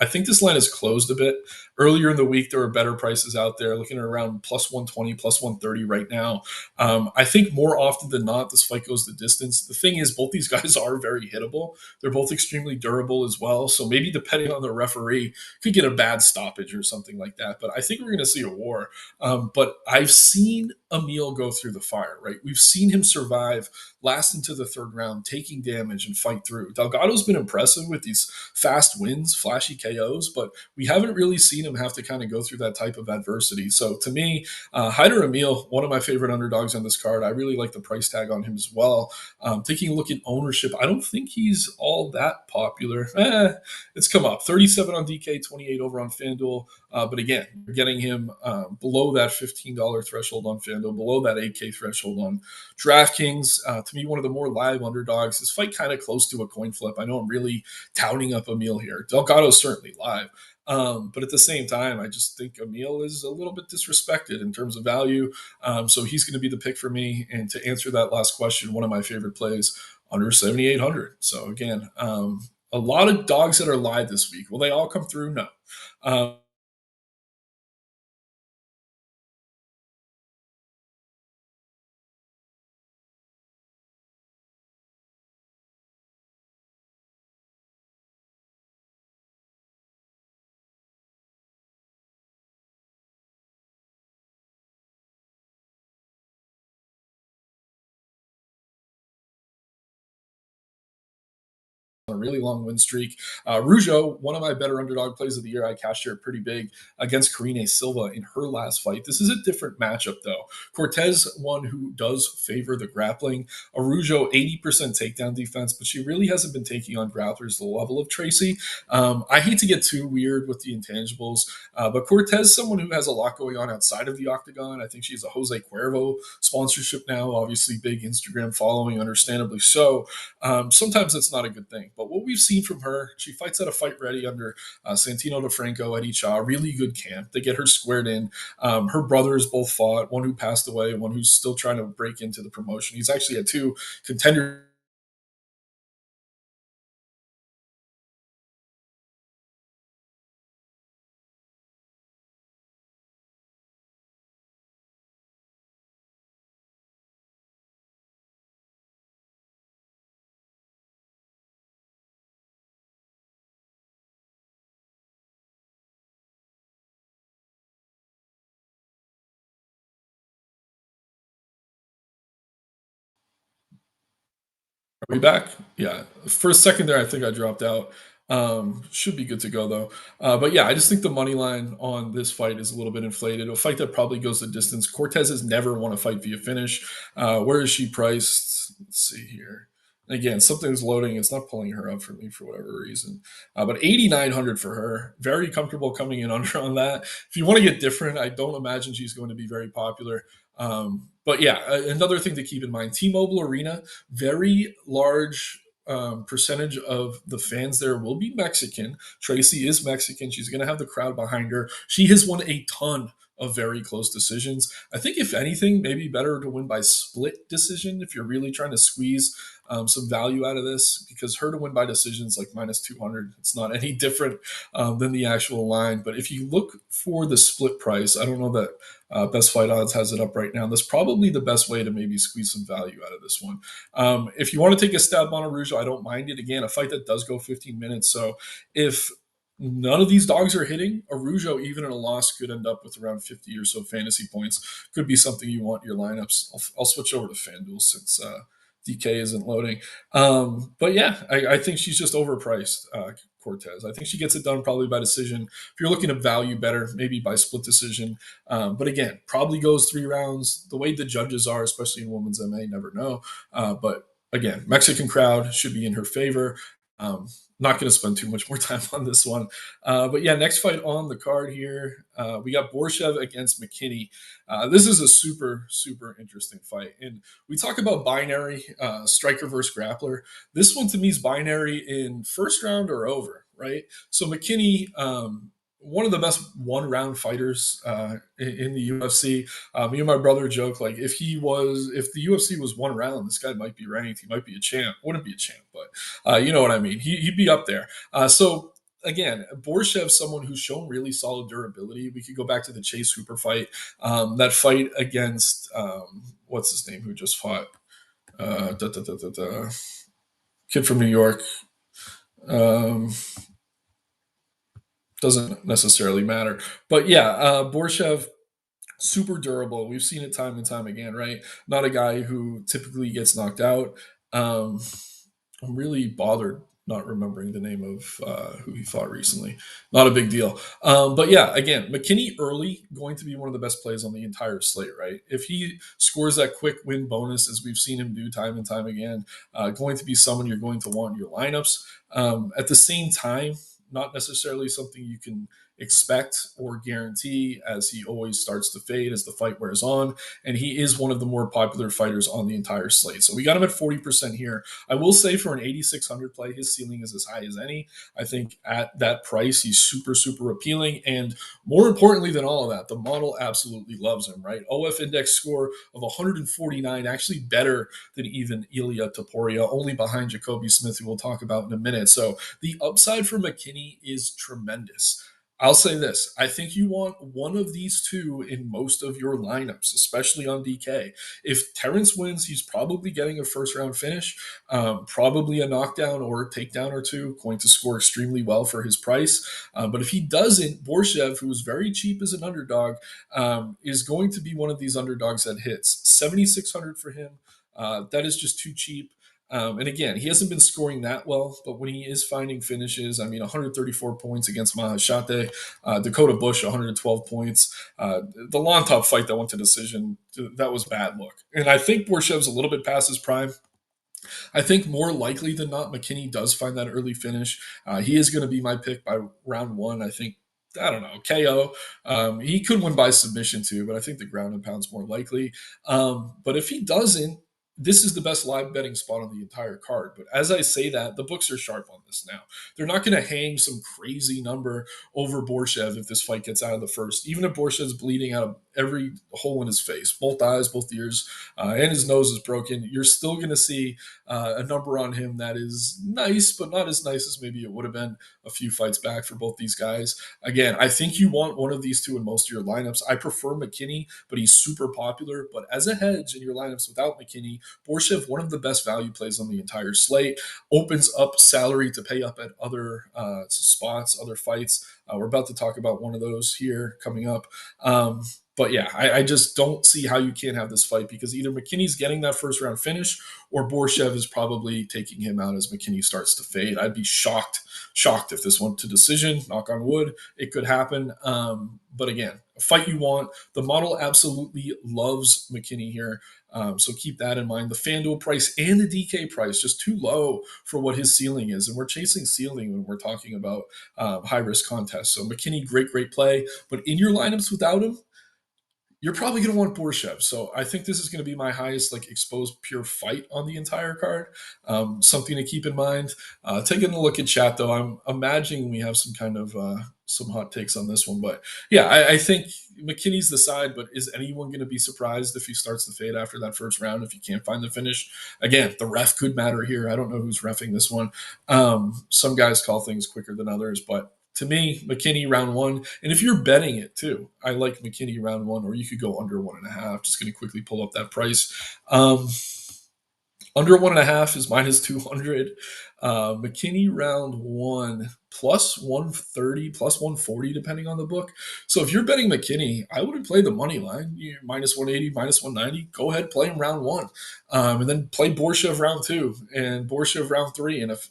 I think this line is closed a bit. Earlier in the week, there were better prices out there, looking at around plus 120, plus 130 right now. I think more often than not, this fight goes the distance. The thing is, both these guys are very hittable. They're both extremely durable as well. So maybe depending on the referee, could get a bad stoppage or something like that. But I think we're going to see a war. But I've seen Emil go through the fire, right? We've seen him survive, last into the third round, taking damage and fight through. Delgado's been impressive with these fast wins, flashy KOs, but we haven't really seen him have to kind of go through that type of adversity. So to me, Hyder Emil, one of my favorite underdogs on this card. I really like the price tag on him as well. Taking a look at ownership, I don't think he's all that popular. It's come up. 37 on DK, 28 over on FanDuel. But again, you're getting him below that $15 threshold on FanDuel, below that 8K threshold on DraftKings. To me, one of the more live underdogs. This fight kind of close to a coin flip. I know I'm really touting up Emil here. Delgado's certainly live. But at the same time, I just think Emil is a little bit disrespected in terms of value. So he's going to be the pick for me. And to answer that last question, one of my favorite plays, under 7,800. So again, a lot of dogs that are live this week. Will they all come through? No. A really long win streak. Araujo, one of my better underdog plays of the year. I cashed her pretty big against Karine Silva in her last fight. This is a different matchup, though. Cortez, one who does favor the grappling. Araujo, 80% takedown defense, but she really hasn't been taking on grapplers the level of Tracy. I hate to get too weird with the intangibles, but Cortez, someone who has a lot going on outside of the octagon. I think she's a Jose Cuervo sponsorship now, obviously big Instagram following, understandably so. Sometimes it's not a good thing. But what we've seen from her, she fights at a fight ready under Santino DeFranco, Eddie Cha, really good camp. They get her squared in. Her brothers both fought, one who passed away, one who's still trying to break into the promotion. He's actually had two contenders. Are we back? Yeah. For a second there, I think I dropped out. Should be good to go though. But yeah, I just think the money line on this fight is a little bit inflated. A fight that probably goes the distance. Cortez has never won a fight via finish. Where is she priced? Let's see here. Again, something's loading. It's not pulling her up for me for whatever reason. But 8,900 for her. Very comfortable coming in under on that. If you want to get different, I don't imagine she's going to be very popular. But yeah, another thing to keep in mind, T-Mobile Arena, very large percentage of the fans there will be Mexican. Tracy is Mexican. She's going to have the crowd behind her. She has won a ton of very close decisions. I think, if anything, maybe better to win by split decision if you're really trying to squeeze some value out of this, because her to win by decision is like minus 200. It's not any different than the actual line. But if you look for the split price, I don't know that Best Fight Odds has it up right now. That's probably the best way to maybe squeeze some value out of this one. If you want to take a stab on Araujo, I don't mind it. Again, a fight that does go 15 minutes. So if None of these dogs are hitting. Araujo, even in a loss, could end up with around 50 or so fantasy points. Could be something you want in your lineups. I'll switch over to FanDuel since DK isn't loading. But yeah, I think she's just overpriced, Cortez. I think she gets it done probably by decision. If you're looking to value better, maybe by split decision. But again, probably goes 3 rounds. The way the judges are, especially in women's MA, never know. But again, Mexican crowd should be in her favor. Not going to spend too much more time on this one. But yeah, next fight on the card here, we got Borschev against McKinney. This is a super, super interesting fight. And we talk about binary striker versus grappler. This one to me is binary in first round or over, right? So McKinney, one of the best one-round fighters in the UFC. Me and my brother joke like if the UFC was 1 round, this guy might be ranked. He might be a champ. Wouldn't be a champ, but you know what I mean. He'd be up there. So again, Borschev, someone who's shown really solid durability. We could go back to the Chase Hooper fight. That fight against what's his name who just fought kid from New York. Doesn't necessarily matter, but yeah, Borschev super durable. We've seen it time and time again, right? Not a guy who typically gets knocked out. Um, I'm really bothered not remembering the name of who he fought recently. Not a big deal. But yeah, again, McKinney early going to be one of the best plays on the entire slate, right? If he scores that quick win bonus, as we've seen him do time and time again, going to be someone you're going to want in your lineups. At the same time, not necessarily something you can expect or guarantee as he always starts to fade as the fight wears on. And he is one of the more popular fighters on the entire slate. So we got him at 40% here. I will say for an 8,600 play, his ceiling is as high as any. I think at that price, he's super, super appealing. And more importantly than all of that, the model absolutely loves him, right? OF index score of 149, actually better than even Ilya Topuria, only behind Jacoby Smith, who we'll talk about in a minute. So the upside for McKinney is tremendous. I'll say this. I think you want one of these two in most of your lineups, especially on DK. If Terrence wins, he's probably getting a first round finish, probably a knockdown or a takedown or two, going to score extremely well for his price. But if he doesn't, Borschev, who is very cheap as an underdog, is going to be one of these underdogs that hits. 7,600 for him. That is just too cheap. And again, he hasn't been scoring that well, but when he is finding finishes, I mean, 134 points against Mahashate, Dakota Bush, 112 points. The Long Top fight that went to decision, that was bad look. And I think Borshev's a little bit past his prime. I think more likely than not, McKinney does find that early finish. He is going to be my pick by round one. I think I don't know, KO. He could win by submission too, but I think the ground and pound's more likely. But if he doesn't, this is the best live betting spot on the entire card. But as I say that, the books are sharp on this now. They're not going to hang some crazy number over Borschev if this fight gets out of the first. Even if Borshev's bleeding out of every hole in his face, both eyes, both ears, and his nose is broken, you're still going to see a number on him that is nice, but not as nice as maybe it would have been a few fights back for both these guys. Again, I think you want one of these two in most of your lineups. I prefer McKinney, but he's super popular. But as a hedge in your lineups without McKinney, Borschev, one of the best value plays on the entire slate, opens up salary to pay up at other spots, other fights. We're about to talk about one of those here coming up. But yeah, I just don't see how you can't have this fight because either McKinney's getting that first round finish or Borschev is probably taking him out as McKinney starts to fade. I'd be shocked if this went to decision. Knock on wood, it could happen. But again, a fight you want. The model absolutely loves McKinney here. So keep that in mind. The FanDuel price and the DK price just too low for what his ceiling is. And we're chasing ceiling when we're talking about high risk contests. So McKinney, great play. But in your lineups without him, you're probably going to want Borschev. So I think this is going to be my highest like exposed pure fight on the entire card. Something to keep in mind. Taking a look at chat though, I'm imagining we have some kind of some hot takes on this one. But yeah, I think McKinney's the side, but is anyone going to be surprised if he starts to fade after that first round if you can't find the finish? Again, the ref could matter here. I don't know who's reffing this one. Some guys call things quicker than others, but to me, McKinney round one. And if you're betting it too, I like McKinney round one, or you could go under 1.5. Just going to quickly pull up that price. Under 1.5 is minus 200. McKinney round one plus 130, plus 140, depending on the book. So if you're betting McKinney, I wouldn't play the money line. Minus 180, minus 190. Go ahead, play him round one. And then play Borschev round two and Borschev round three. And if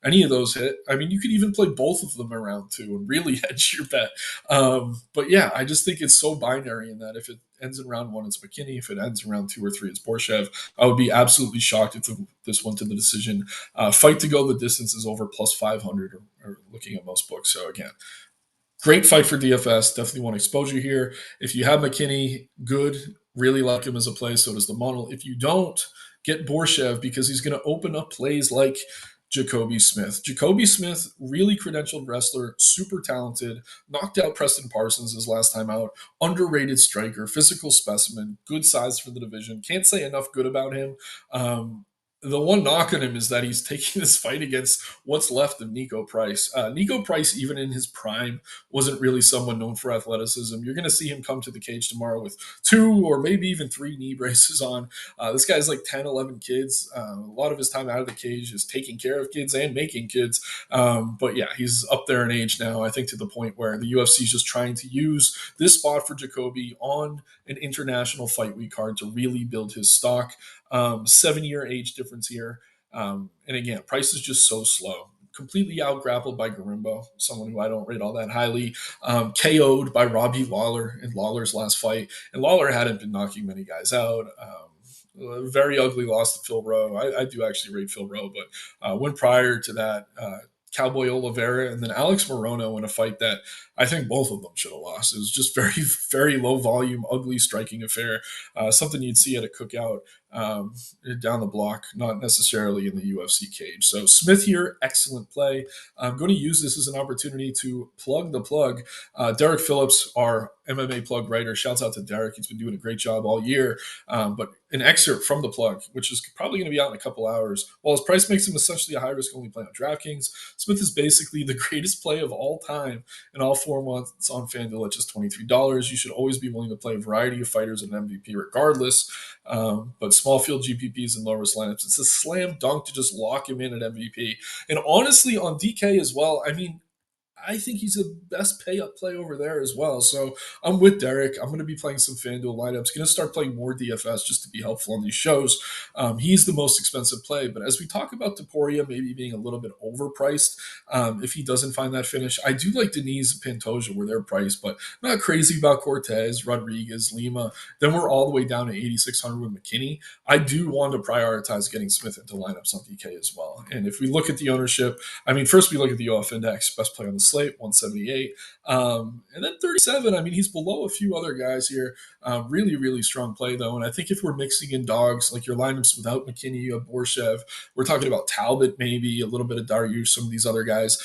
any of those hit, I mean, you could even play both of them in round two and really hedge your bet. But yeah, I just think it's so binary in that if it ends in round one, it's McKinney. If it ends in round two or three, it's Borschev. I would be absolutely shocked if this went to the decision. Fight to go the distance is over plus 500 or looking at most books. So again, great fight for DFS. Definitely want exposure here. If you have McKinney, good. Really like him as a play. So does the model. If you don't, get Borschev because he's going to open up plays like Jacoby Smith. Jacoby Smith, really credentialed wrestler, super talented, knocked out Preston Parsons his last time out, underrated striker, physical specimen, good size for the division. Can't say enough good about him. The one knock on him is that he's taking this fight against what's left of Nico Price. Nico Price, even in his prime, wasn't really someone known for athleticism. You're going to see him come to the cage tomorrow with 2 or maybe even 3 knee braces on. This guy's like 10, 11 kids. A lot of his time out of the cage is taking care of kids and making kids. But yeah, he's up there in age now, I think, to the point where the UFC is just trying to use this spot for Jacoby on an international fight week card to really build his stock. 7-year age difference here. And again, Price is just so slow. Completely out grappled by Garimbo, someone who I don't rate all that highly. KO'd by Robbie Lawler in Lawler's last fight. And Lawler hadn't been knocking many guys out. Very ugly loss to Phil Rowe. I do actually rate Phil Rowe, but went prior to that. Cowboy Oliveira and then Alex Morono in a fight that I think both of them should have lost. It was just very, very low volume, ugly striking affair. Something you'd see at a cookout um, down the block, not necessarily in the UFC cage. So Smith here, excellent play. I'm going to use this as an opportunity to plug the plug. Derek Phillips, our MMA plug writer, shouts out to Derek. He's been doing a great job all year. But an excerpt from the plug, which is probably going to be out in a couple hours. While his price makes him essentially a high risk only play on DraftKings, Smith is basically the greatest play of all time in all 4 months on FanDuel at just $23. You should always be willing to play a variety of fighters and MVP regardless. But small field GPPs and low risk lineups, it's a slam dunk to just lock him in at MVP. And honestly, on DK as well, I mean, I think he's the best pay up play over there as well. So I'm with Derek. I'm going to be playing some FanDuel lineups. Going to start playing more DFS just to be helpful on these shows. He's the most expensive play, but as we talk about Topuria maybe being a little bit overpriced, if he doesn't find that finish, I do like Diniz and Pantoja where they're priced, but not crazy about Cortez, Rodrigues, Lima. Then we're all the way down to 8,600 with McKinney. I do want to prioritize getting Smith into lineups on DK as well. And if we look at the ownership, I mean, first we look at the OF index, best play on the slate, 178. And then 37, I mean, he's below a few other guys here. Really, really strong play, though. And I think if we're mixing in dogs, like your lineups without McKinney, you have Borschev, we're talking about Talbott, maybe a little bit of Dariush, some of these other guys.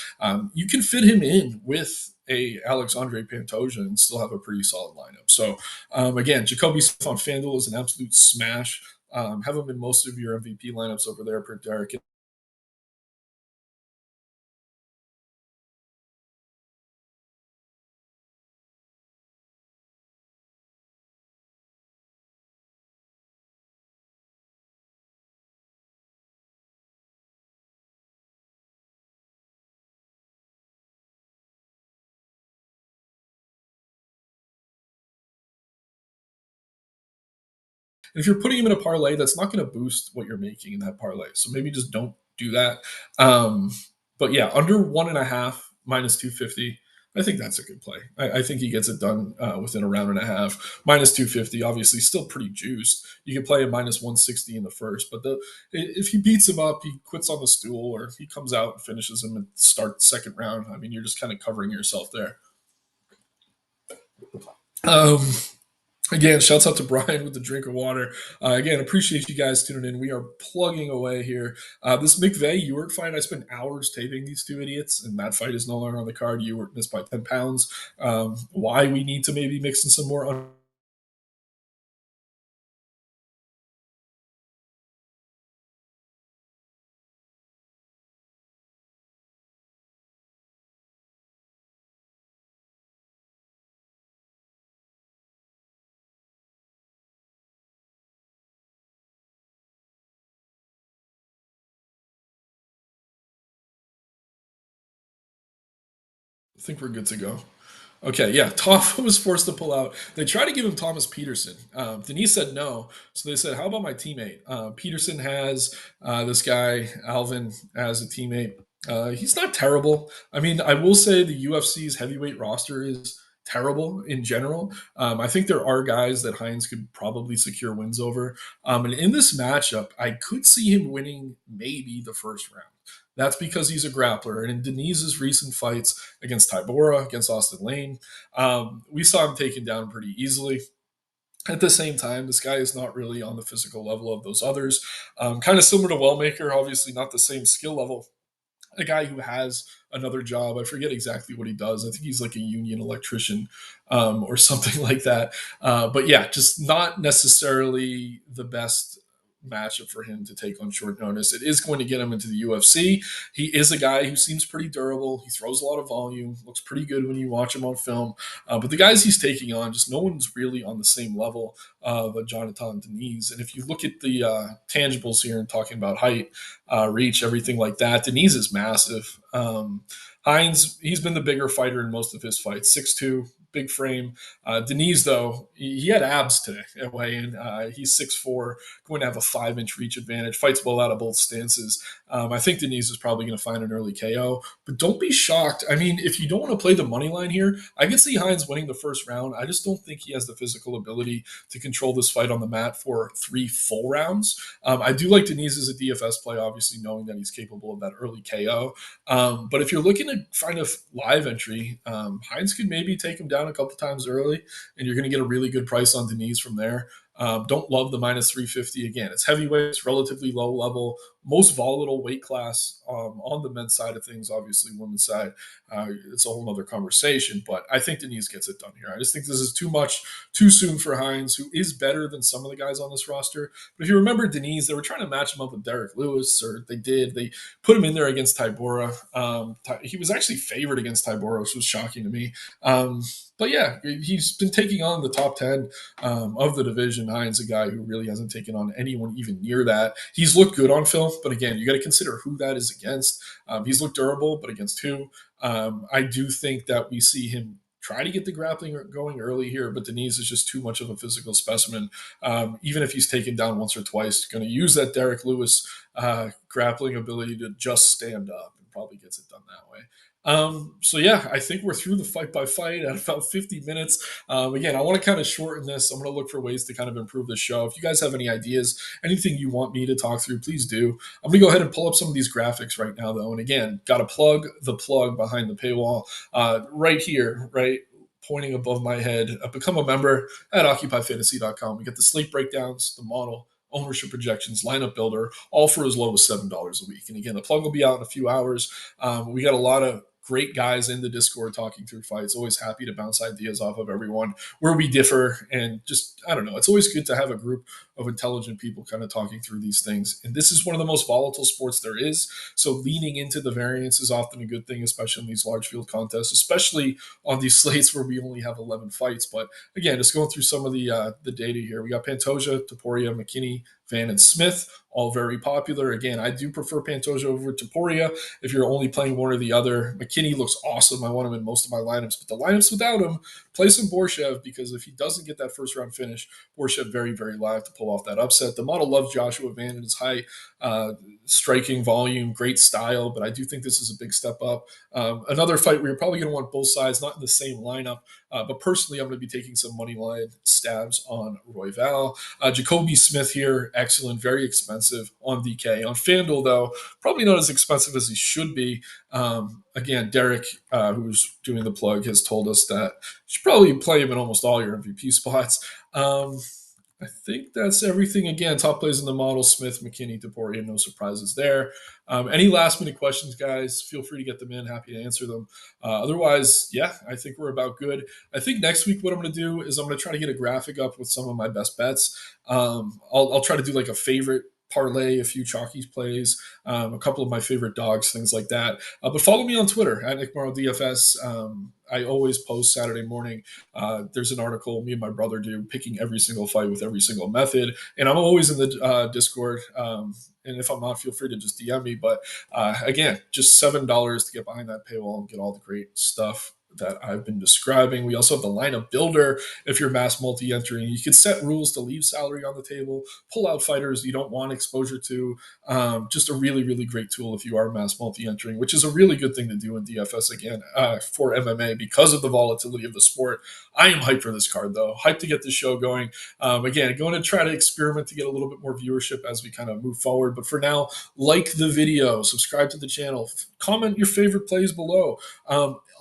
You can fit him in with a Alexandre Pantoja and still have a pretty solid lineup. So again, Jacoby Smith on FanDuel is an absolute smash. Have him in most of your MVP lineups over there per Derek. And if you're putting him in a parlay, that's not going to boost what you're making in that parlay. So maybe just don't do that. Um, but yeah, under 1.5 minus 250. I think that's a good play. I think he gets it done within a round and a half. Minus 250, obviously, still pretty juiced. You can play a minus 160 in the first, but if he beats him up, he quits on the stool, or he comes out and finishes him and start second round. I mean, you're just kind of covering yourself there. Um, Again, shouts out to Brian with the drink of water. Again, appreciate you guys tuning in. We are plugging away here. This McVeigh Ewart fight, I spent hours taping these two idiots, and that fight is no longer on the card. Ewart missed by 10 pounds. Why we need to maybe mix in some more I think we're good to go. Okay, yeah, Toff was forced to pull out. They tried to give him Thomas Peterson. Diniz said no, so they said, "How about my teammate?" Peterson has this guy Alvin as a teammate. He's not terrible. I mean, I will say the UFC's heavyweight roster is terrible in general. I think there are guys that Hines could probably secure wins over. And in this matchup, I could see him winning maybe the first round. That's because he's a grappler. And in Deniz's recent fights against Tybura, against Austin Lane, we saw him taken down pretty easily. At the same time, this guy is not really on the physical level of those others. Kind of similar to Wellmaker, obviously not the same skill level, a guy who has another job. I forget exactly what he does. I think he's like a union electrician or something like that. But yeah, just not necessarily the best matchup for him to take on short notice. It is going to get him into the UFC. He is a guy who seems pretty durable. He throws a lot of volume, looks pretty good when you watch him on film. But the guys he's taking on, just no one's really on the same level of Jonathan Diniz. And if you look at the tangibles here and talking about height, reach, everything like that, Diniz is massive. Hines, he's been the bigger fighter in most of his fights, 6'2", big frame. Diniz, though, he had abs today at weigh-in. He's 6'4", going to have a 5-inch reach advantage, fights well out of both stances. I think Diniz is probably going to find an early KO, but don't be shocked. I mean, if you don't want to play the money line here, I can see Hines winning the first round. I just don't think he has the physical ability to control this fight on the mat for 3 full rounds. I do like Diniz as a DFS play, obviously knowing that he's capable of that early KO. But if you're looking to find a live entry, Hines could maybe take him down a couple times early, and you're going to get a really good price on Diniz from there. Don't love the minus 350 again. It's heavyweight, it's relatively low level, most volatile weight class on the men's side of things. Obviously, women's side, it's a whole other conversation. But I think Diniz gets it done here. I just think this is too much, too soon for Hines, who is better than some of the guys on this roster. But if you remember Diniz, they were trying to match him up with Derek Lewis, or they did. They put him in there against Tybura. He was actually favored against Tybura, which was shocking to me. But yeah, he's been taking on the top 10 of the division. Hines, a guy who really hasn't taken on anyone even near that. He's looked good on film, but again, you got to consider who that is against. He's looked durable, but against who? I do think that we see him try to get the grappling going early here, but Diniz is just too much of a physical specimen. Even if he's taken down once or twice, going to use that Derek Lewis grappling ability to just stand up and probably gets it done that way. So yeah, I think we're through the fight by fight at about 50 minutes. Again, I want to kind of shorten this. I'm going to look for ways to kind of improve the show. If you guys have any ideas, anything you want me to talk through, please do. I'm going to go ahead and pull up some of these graphics right now, though. And again, got to plug the plug behind the paywall right here, right? Pointing above my head. Become a member at occupyfantasy.com. We get the slate breakdowns, the model, ownership projections, lineup builder, all for as low as $7 a week. And again, the plug will be out in a few hours. We got a lot of great guys in the Discord talking through fights. Always happy to bounce ideas off of everyone where we differ. And just, I don't know, it's always good to have a group of intelligent people kind of talking through these things. And this is one of the most volatile sports there is. So leaning into the variance is often a good thing, especially in these large field contests, especially on these slates where we only have 11 fights. But again, just going through some of the data here. We got Pantoja, Topuria, McKinney, Van and Smith, all very popular. Again, I do prefer Pantoja over Topuria if you're only playing one or the other. McKinney looks awesome. I want him in most of my lineups, but the lineups without him, play some Borschev, because if he doesn't get that first round finish, Borschev very, very live to pull off that upset. The model loves Joshua Van and his high striking volume, great style, but I do think this is a big step up. Another fight where you're probably going to want both sides, not in the same lineup, but personally, I'm going to be taking some money line stabs on Royval. Jacoby Smith here, excellent, very expensive on DK. On FanDuel, though, probably not as expensive as he should be. Again, Derek, who's doing the plug, has told us that you should probably play him in almost all your MVP spots. I think that's everything. Again, top plays in the model: Smith, McKinney, Topuria. No surprises there. Any last minute questions, guys? Feel free to get them in. Happy to answer them. Otherwise, yeah, I think we're about good. I think next week what I'm going to do is I'm going to try to get a graphic up with some of my best bets. I'll try to do like a favorite parlay, a few chalky plays, a couple of my favorite dogs, things like that. But follow me on Twitter at NickMorrowDFS. I always post Saturday morning. There's an article me and my brother do picking every single fight with every single method. And I'm always in the Discord. And if I'm not, feel free to just DM me. But again, just $7 to get behind that paywall and get all the great stuff that I've been describing. We also have the lineup builder. If you're mass multi-entering, you can set rules to leave salary on the table, pull out fighters you don't want exposure to. Just a really, really great tool if you are mass multi-entering, which is a really good thing to do in DFS again for MMA because of the volatility of the sport. I am hyped for this card though. Hyped to get this show going. Again, going to try to experiment to get a little bit more viewership as we kind of move forward. But for now, like the video, subscribe to the channel, comment your favorite plays below.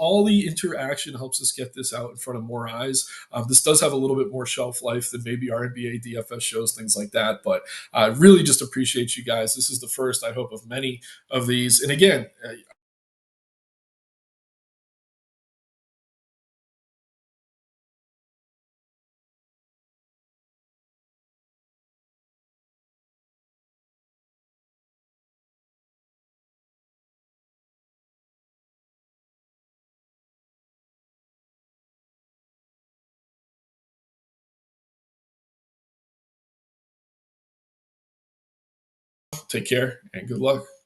All the interaction helps us get this out in front of more eyes. This does have a little bit more shelf life than maybe our NBA DFS shows, things like that. But I really just appreciate you guys. This is the first, I hope, of many of these. And again, take care and good luck.